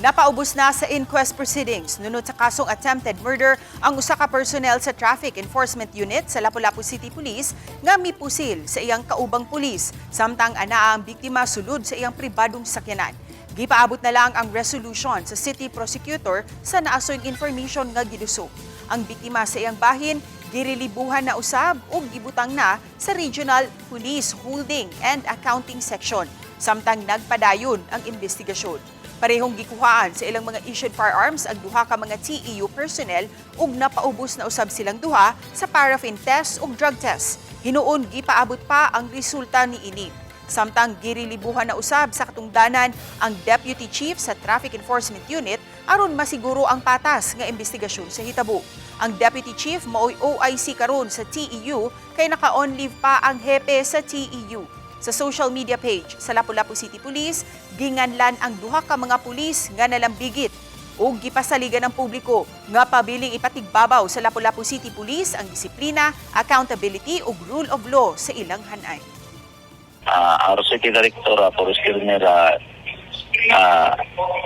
Napaubos na sa inquest proceedings nunod sa kasong attempted murder ang usa ka personnel sa Traffic Enforcement Unit sa Lapu-Lapu City Police nga mipusil sa iyang kaubang pulis samtang anaa ang biktima sulod sa iyang pribadong sakyanan. Gipaabot na lang ang resolution sa city prosecutor sa naasoyng information nga gidusog. Ang biktima sa iyang bahin girilibuhan na usab ug gibutang na sa Regional Police Holding and Accounting Section samtang nagpadayon ang investigasyon. Parehong gikuhaan sa ilang mga issued firearms ang duha ka mga TEU personnel ug napaubos na usab silang duha sa paraffin test ug drug test. Hinuon gipaabot pa ang resulta niini. Samtang girilibuhan na usab sa katungdanan ang Deputy Chief sa Traffic Enforcement Unit aron masiguro ang patas nga investigasyon sa hitabo. Ang Deputy Chief maoy OIC karon sa TEU kay naka-on leave pa ang hepe sa TEU. Sa social media page sa Lapu-Lapu City Police, ginganlan ang duha ka mga pulis nga nalambigit ug gipasaligan ng publiko nga pabiling ipatigbabaw sa Lapu-Lapu City Police ang disiplina, accountability ug rule of law sa ilang hanay. Our City Director, Forester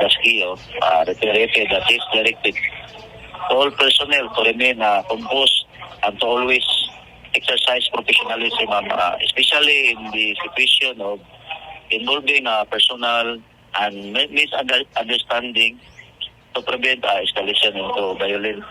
Dasquillo, reiterated that is directed to all personnel to remain composed and to always exercise professionalism, especially in the situation of involving personal and misunderstanding to prevent escalation into violence.